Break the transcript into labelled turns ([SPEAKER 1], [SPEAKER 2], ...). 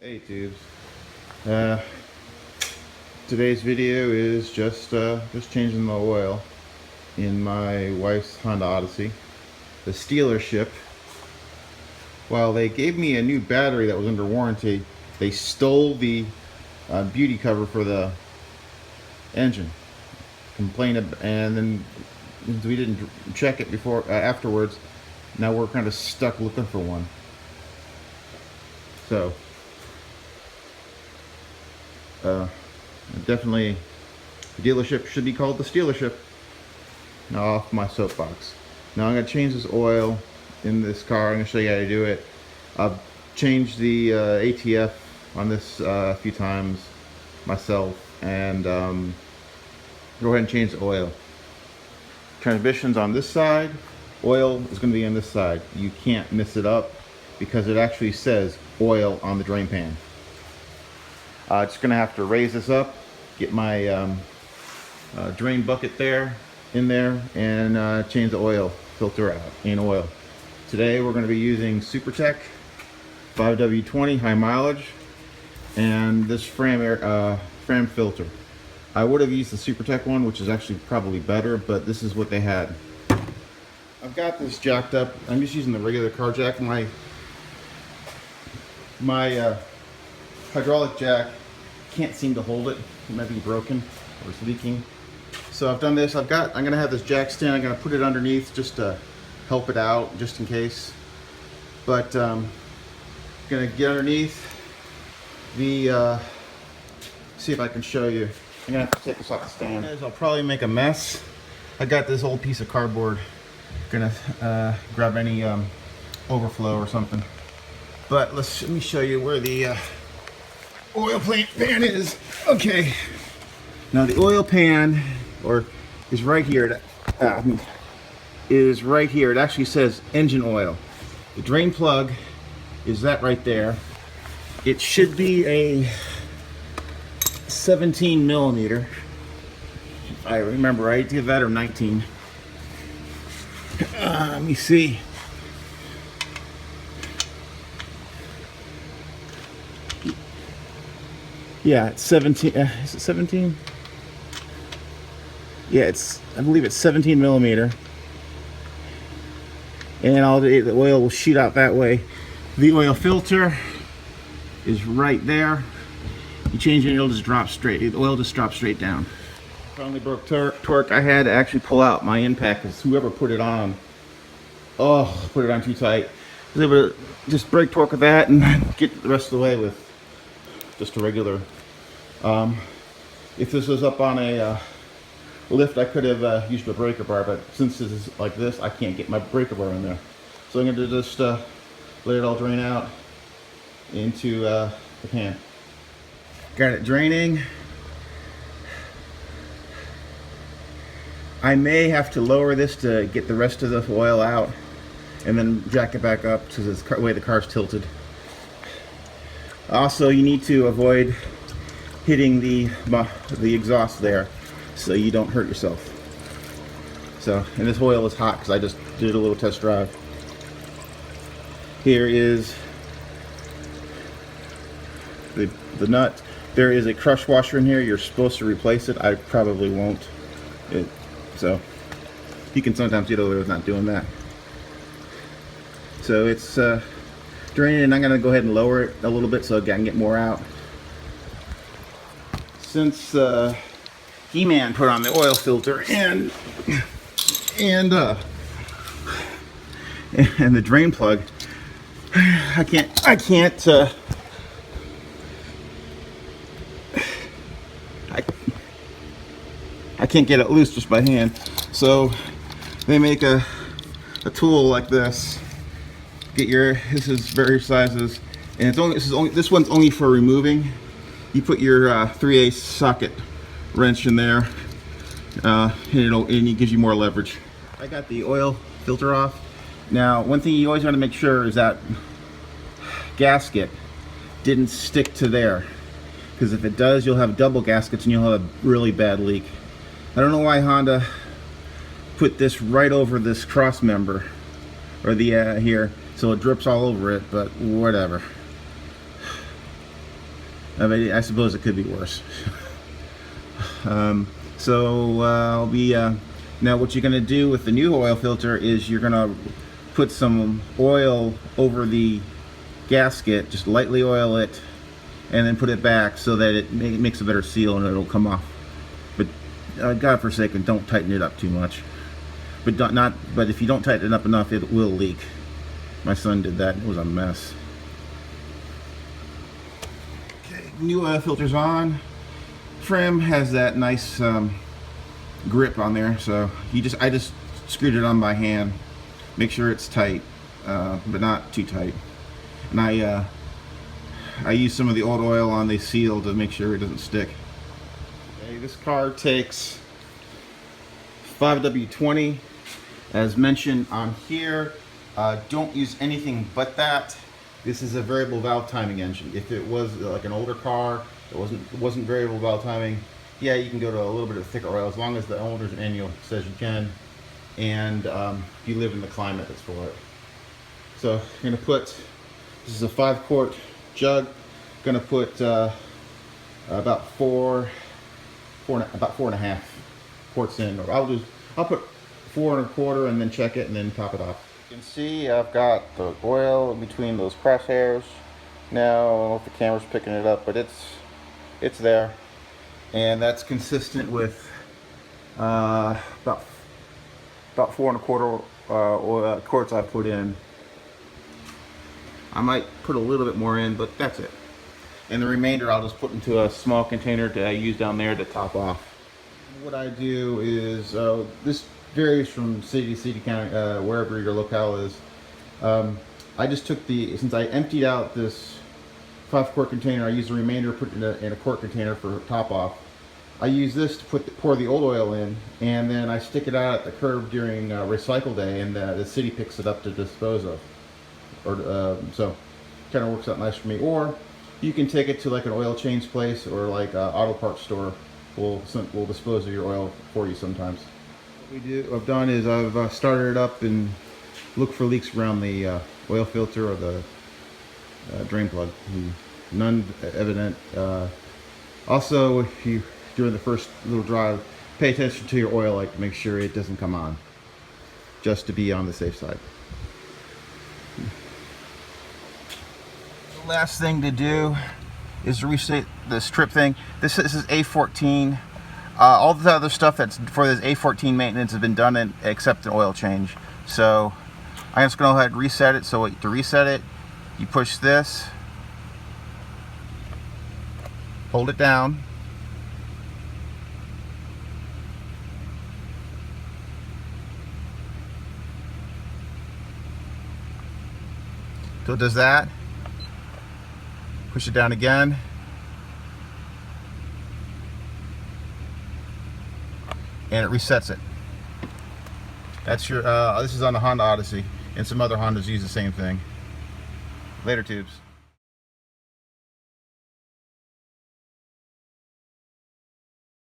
[SPEAKER 1] Hey tubes. Uh, Today's video is just changing the oil in my wife's Honda Odyssey, the dealership. While they gave me a new battery that was under warranty, they stole the beauty cover for the engine. And then we didn't check it before afterwards. Now we're kind of stuck looking for one. So. Definitely, the dealership should be called the dealership. Now off my soapbox. Now I'm going to change this oil in this car. I'm going to show you how to do it. I've changed the ATF on this a few times myself, and go ahead and change the oil. Transmission's on this side. Oil is going to be on this side. You can't mess it up because it actually says oil on the drain pan. Just gonna have to raise this up, get my drain bucket in there, and change the oil filter out in oil. Today we're going to be using SuperTech 5W20 high mileage and this FRAM filter. I would have used the SuperTech one, which is actually probably better, but this is what they had. I've got this jacked up. I'm just using the regular car jack. My hydraulic jack can't seem to hold it. It might be broken or it's leaking. So I've done this. I'm gonna have this jack stand. I'm gonna put it underneath just to help it out, just in case. But gonna get underneath the. See if I can show you. I'm gonna have to take this off the stand. I'll probably make a mess. I got this old piece of cardboard. Gonna grab any overflow or something. But let me show you where the oil pan is. Okay. Now the oil pan is right here. Is right here. It actually says engine oil. The drain plug is that right there. It should be a 17 millimeter. If I remember right. Either that or 19. Let me see. Yeah, it's 17. Is it 17? Yeah, I believe it's 17 millimeter. And the oil will shoot out that way. The oil filter is right there. You change it, it'll just drop straight. The oil just drops straight down. Finally broke torque. I had to actually pull out my impact because whoever put it on, put it on too tight. I was able to just break torque with that and get the rest of the way with just a regular. If this was up on a lift, I could have used a breaker bar, but since this is like this, I can't get my breaker bar in there. So I'm going to just let it all drain out into the pan. Got it draining. I may have to lower this to get the rest of the oil out and then jack it back up to the way the car's tilted. Also, you need to avoid hitting the exhaust there so you don't hurt yourself. So, and this oil is hot because I just did a little test drive. Here is the nut. There is a crush washer in here. You're supposed to replace it. I probably won't. So you can sometimes get away with not doing that. So it's draining, and I'm going to go ahead and lower it a little bit so I can get more out. Since He-Man put on the oil filter and the drain plug, I can't get it loose just by hand. So they make a tool like this. This is various sizes, and this one's only for removing. You put your 3/8 socket wrench in there, and it gives you more leverage. I got the oil filter off. Now, one thing you always want to make sure is that gasket didn't stick to there, because if it does, you'll have double gaskets and you'll have a really bad leak. I don't know why Honda put this right over this cross member, or the here, so it drips all over it, but whatever. I mean, I suppose it could be worse. So I'll be now what you're going to do with the new oil filter is you're going to put some oil over the gasket, just lightly oil it, and then put it back so that it makes a better seal and it'll come off. But God forsaken, don't tighten it up too much. But but if you don't tighten it up enough, it will leak. My son did that. It was a mess. Okay, new oil filter's on. FRAM has that nice grip on there, so I just screwed it on by hand. Make sure it's tight, but not too tight. And I use some of the old oil on the seal to make sure it doesn't stick. Okay, this car takes 5W20, as mentioned on here. Don't use anything but that. This is a variable valve timing engine. If it was like an older car, it wasn't variable valve timing, yeah, you can go to a little bit of thicker oil as long as the owner's manual says you can, and you live in the climate that's for it. So you're gonna put, this is a 5-quart jug. Gonna put about four and a half quarts in, or I'll put 4 1/4 and then check it and then top it off. You can see I've got the oil between those crosshairs. Now I don't know if the camera's picking it up, but it's there, and that's consistent with about 4 1/4 quarts I put in. I might put a little bit more in, but that's it. And the remainder I'll just put into a small container that I use down there to top off. What I do is, this varies from city to city, county, wherever your locale is. I just took since I emptied out this 5-quart container, I use the remainder, put it in a quart container for top off. I use this to pour the old oil in, and then I stick it out at the curb during recycle day, and the city picks it up to dispose of. So kind of works out nice for me. Or you can take it to like an oil change place, or like an auto parts store will dispose of your oil for you sometimes. What I've done is I've started it up and looked for leaks around the oil filter or the drain plug. None evident. Also, if you during the first little drive, pay attention to your oil light to make sure it doesn't come on, just to be on the safe side. The last thing to do is reset the strip thing. This is A14. All the other stuff that's for this A14 maintenance has been done except an oil change. So I'm just going to go ahead and reset it. So to reset it, you push this, hold it down, so it does that. Push it down again, and it resets it. That's your, this is on the Honda Odyssey, and some other Hondas use the same thing. Later, tubes.